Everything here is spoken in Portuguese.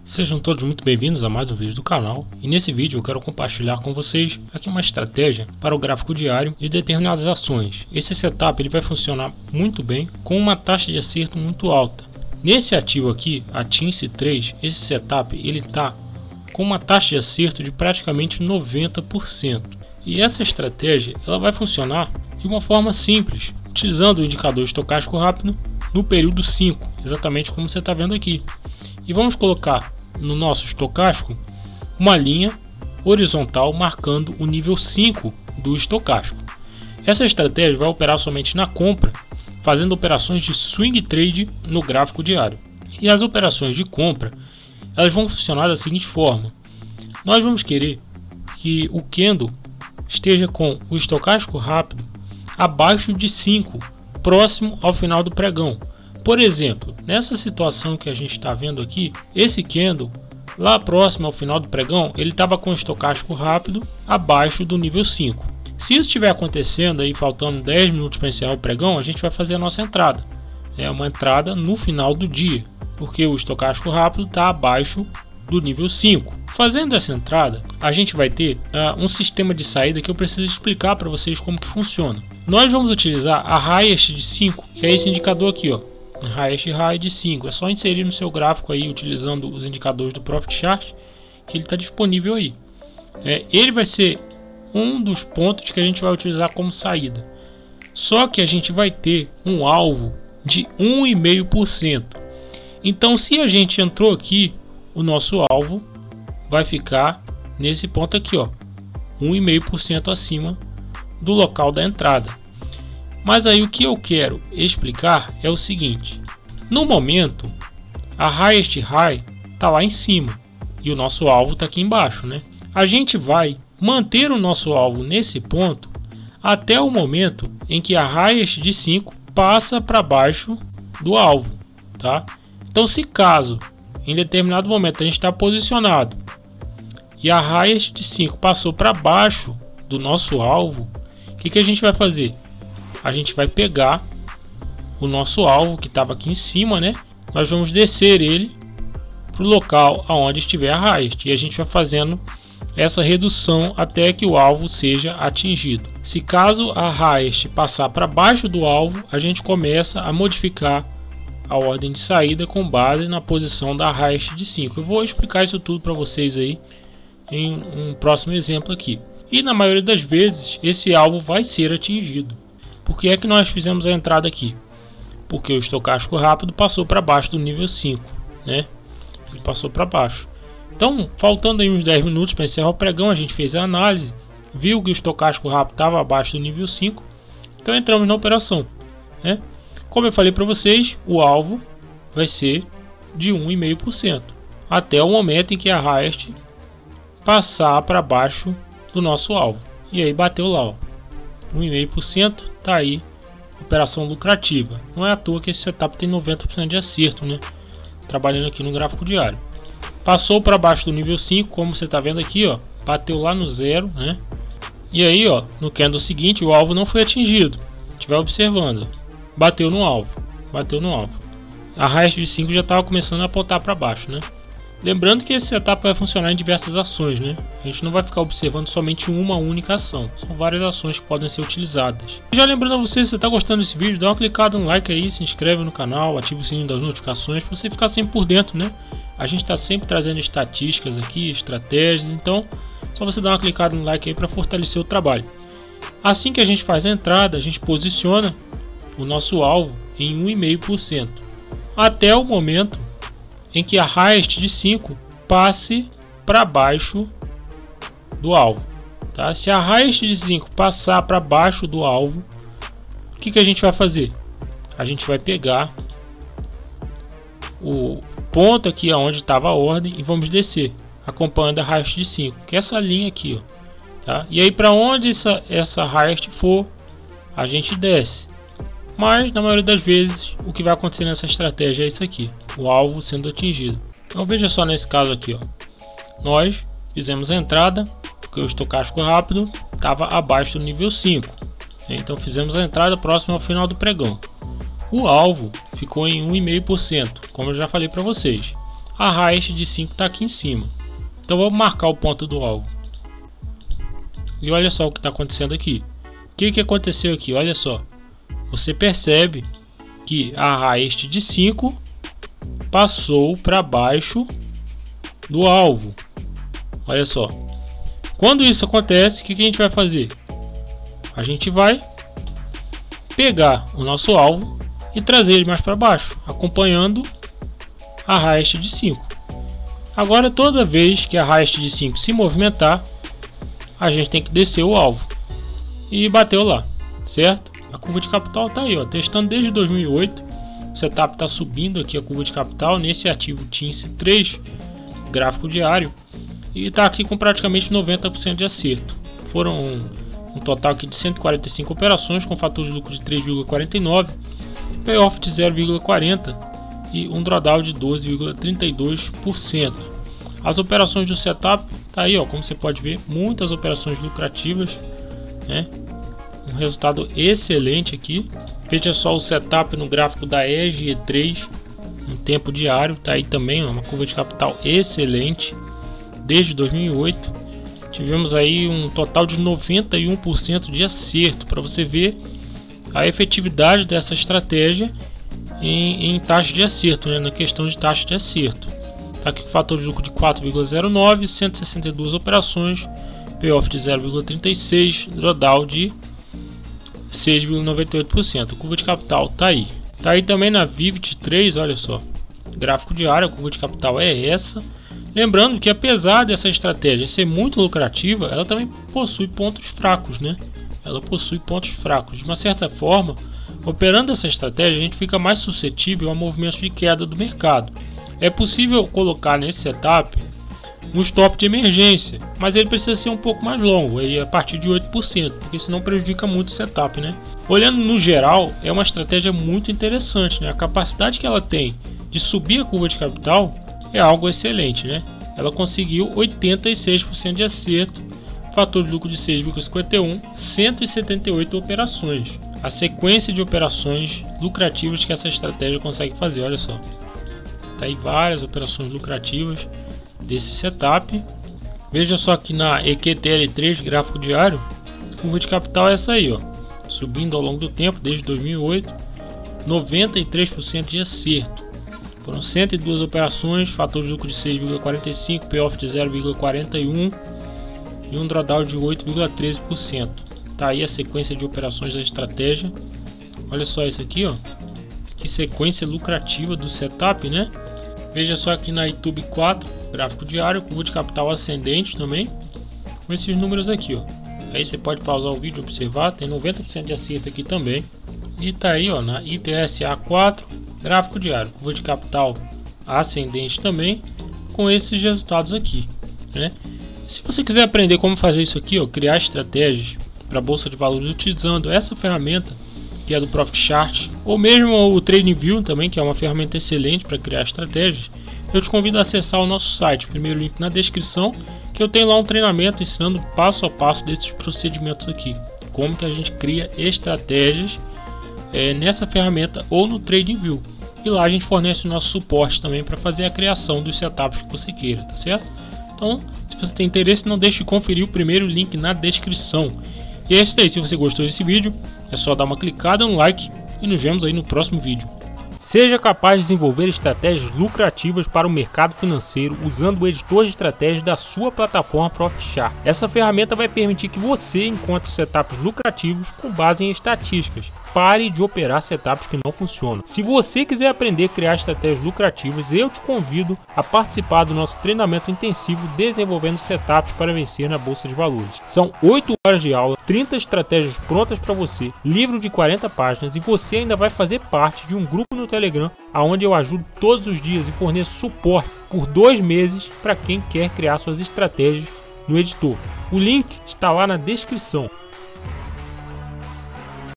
Sejam todos muito bem-vindos a mais um vídeo do canal, e nesse vídeo eu quero compartilhar com vocês aqui uma estratégia para o gráfico diário de determinadas ações. Esse setup ele vai funcionar muito bem com uma taxa de acerto muito alta. Nesse ativo aqui, a TINSE3, esse setup ele está com uma taxa de acerto de praticamente 90%. E essa estratégia ela vai funcionar de uma forma simples, utilizando o indicador estocástico rápido no período 5, exatamente como você está vendo aqui. E vamos colocar no nosso estocástico uma linha horizontal marcando o nível 5 do estocástico. Essa estratégia vai operar somente na compra, fazendo operações de swing trade no gráfico diário. E as operações de compra elas vão funcionar da seguinte forma: nós vamos querer que o candle esteja com o estocástico rápido abaixo de 5, próximo ao final do pregão. Por exemplo, nessa situação que a gente está vendo aqui, esse candle lá próximo ao final do pregão, ele estava com o estocástico rápido abaixo do nível 5. Se isso estiver acontecendo aí, faltando 10 minutos para encerrar o pregão, a gente vai fazer a nossa entrada. É uma entrada no final do dia, porque o estocástico rápido está abaixo do nível 5. Fazendo essa entrada, a gente vai ter um sistema de saída que eu preciso explicar para vocês como que funciona. Nós vamos utilizar a highest de 5, que é esse indicador aqui, ó. Highest High de 5, é só inserir no seu gráfico aí utilizando os indicadores do Profit Chart, que ele está disponível aí. Ele vai ser um dos pontos que a gente vai utilizar como saída, só que a gente vai ter um alvo de 1,5%. então se a gente entrou aqui, o nosso alvo vai ficar nesse ponto aqui, ó, 1,5% acima do local da entrada. Mas aí o que eu quero explicar é o seguinte: no momento a highest high está lá em cima e o nosso alvo está aqui embaixo, né? A gente vai manter o nosso alvo nesse ponto até o momento em que a highest de 5 passa para baixo do alvo, tá? Então se caso em determinado momento a gente está posicionado e a highest de 5 passou para baixo do nosso alvo, o que a gente vai fazer? A gente vai pegar o nosso alvo que estava aqui em cima, né? Nós vamos descer ele para o local aonde estiver a highest e a gente vai fazendo essa redução até que o alvo seja atingido. Se caso a highest passar para baixo do alvo, a gente começa a modificar a ordem de saída com base na posição da highest de 5. Eu vou explicar isso tudo para vocês aí em um próximo exemplo aqui. E na maioria das vezes esse alvo vai ser atingido. Por que é que nós fizemos a entrada aqui? Porque o estocástico rápido passou para baixo do nível 5, né? Ele passou para baixo. Então, faltando aí uns 10 minutos para encerrar o pregão, a gente fez a análise, viu que o estocástico rápido estava abaixo do nível 5, então entramos na operação, né? Como eu falei para vocês, o alvo vai ser de 1,5%, até o momento em que a highest passar para baixo do nosso alvo. E aí bateu lá, ó. 1,5%, tá aí, operação lucrativa. Não é à toa que esse setup tem 90% de acerto, né? Trabalhando aqui no gráfico diário. Passou para baixo do nível 5, como você tá vendo aqui, ó, bateu lá no 0, né? E aí, ó, no candle seguinte, o alvo não foi atingido. Estiver observando, bateu no alvo, bateu no alvo. A highest de 5 já estava começando a apontar para baixo, né? Lembrando que esse setup vai funcionar em diversas ações, né? A gente não vai ficar observando somente uma única ação. São várias ações que podem ser utilizadas. Já lembrando a você, se você está gostando desse vídeo, dá uma clicada no like aí, se inscreve no canal, ativa o sininho das notificações para você ficar sempre por dentro, né? A gente está sempre trazendo estatísticas aqui, estratégias, então só você dar uma clicada no like aí para fortalecer o trabalho. Assim que a gente faz a entrada, a gente posiciona o nosso alvo em 1,5%, até o momento em que a highest de 5 passe para baixo do alvo, tá? Se a highest de 5 passar para baixo do alvo, o que a gente vai fazer? A gente vai pegar o ponto aqui onde estava a ordem e vamos descer, acompanhando a highest de 5, que é essa linha aqui, ó, tá? E aí para onde essa highest for, a gente desce. Mas na maioria das vezes o que vai acontecer nessa estratégia é isso aqui, o alvo sendo atingido. Então veja só nesse caso aqui, ó, nós fizemos a entrada porque o estocástico rápido estava abaixo do nível 5, então fizemos a entrada próximo ao final do pregão. O alvo ficou em 1,5%, como eu já falei para vocês. a raiz de 5 está aqui em cima. Então vamos marcar o ponto do alvo. E olha só o que está acontecendo aqui. O que aconteceu aqui? Olha só. Você percebe que a raiz de 5 passou para baixo do alvo. Olha só. Quando isso acontece, o que a gente vai fazer? A gente vai pegar o nosso alvo e trazer ele mais para baixo, acompanhando a raiz de 5. Agora, toda vez que a raiz de 5 se movimentar, a gente tem que descer o alvo. E bateu lá, certo? A curva de capital está aí, ó, testando desde 2008. O setup está subindo aqui a curva de capital nesse ativo TINSE3, gráfico diário. E está aqui com praticamente 90% de acerto. Foram um total aqui de 145 operações com fator de lucro de 3,49, payoff de 0,40 e um drawdown de 12,32%. As operações do setup tá aí, ó, como você pode ver, muitas operações lucrativas, né? Um resultado excelente aqui. Veja só o setup no gráfico da EG3, um tempo diário, tá aí também, ó, uma curva de capital excelente desde 2008. Tivemos aí um total de 91% de acerto, para você ver a efetividade dessa estratégia em taxa de acerto, né? Na questão de taxa de acerto. Tá aqui com fator de lucro de 4,09, 162 operações, payoff de 0,36, drawdown de 6,98%. A curva de capital tá aí. Tá aí também na Vivit 3, olha só. Gráfico diário, a curva de capital é essa. Lembrando que apesar dessa estratégia ser muito lucrativa, ela também possui pontos fracos, né? Ela possui pontos fracos. De uma certa forma, operando essa estratégia, a gente fica mais suscetível a movimentos de queda do mercado. É possível colocar nesse setup um stop de emergência, mas ele precisa ser um pouco mais longo, aí a partir de 8%, porque senão prejudica muito o setup, né? Olhando no geral, é uma estratégia muito interessante, né? A capacidade que ela tem de subir a curva de capital é algo excelente, né? Ela conseguiu 86% de acerto, fator de lucro de 6,51, 178 operações. A sequência de operações lucrativas que essa estratégia consegue fazer, olha só. Tá aí várias operações lucrativas desse setup. Veja só que na EQTL3 gráfico diário, a curva de capital é essa aí, ó, subindo ao longo do tempo desde 2008, 93% de acerto. Foram 102 operações, fator de lucro de 6,45, payoff de 0,41 e um drawdown de 8,13%. Tá aí a sequência de operações da estratégia. Olha só isso aqui, ó. Que sequência lucrativa do setup, né? Veja só aqui na YouTube 4, gráfico diário, curva de capital ascendente também, com esses números aqui, ó. Aí você pode pausar o vídeo e observar, tem 90% de acerto aqui também. E tá aí, ó, na ITSA 4, gráfico diário, curva de capital ascendente também, com esses resultados aqui, né? E se você quiser aprender como fazer isso aqui, ó, criar estratégias para a bolsa de valores utilizando essa ferramenta, que é do Profit Chart, ou mesmo o TradingView também, que é uma ferramenta excelente para criar estratégias, eu te convido a acessar o nosso site, primeiro link na descrição, que eu tenho lá um treinamento ensinando passo a passo desses procedimentos aqui, como que a gente cria estratégias nessa ferramenta ou no TradingView. E lá a gente fornece o nosso suporte também para fazer a criação dos setups que você queira, tá certo? Então, se você tem interesse, não deixe de conferir o primeiro link na descrição. E é isso aí, se você gostou desse vídeo, é só dar uma clicada no like e nos vemos aí no próximo vídeo. Seja capaz de desenvolver estratégias lucrativas para o mercado financeiro usando o editor de estratégias da sua plataforma Profit Chart. Essa ferramenta vai permitir que você encontre setups lucrativos com base em estatísticas. Pare de operar setups que não funcionam. Se você quiser aprender a criar estratégias lucrativas, eu te convido a participar do nosso treinamento intensivo Desenvolvendo Setups para Vencer na Bolsa de Valores. São 8 horas de aula, 30 estratégias prontas para você, livro de 40 páginas e você ainda vai fazer parte de um grupo no Telegram, onde eu ajudo todos os dias e forneço suporte por 2 meses para quem quer criar suas estratégias no editor. O link está lá na descrição.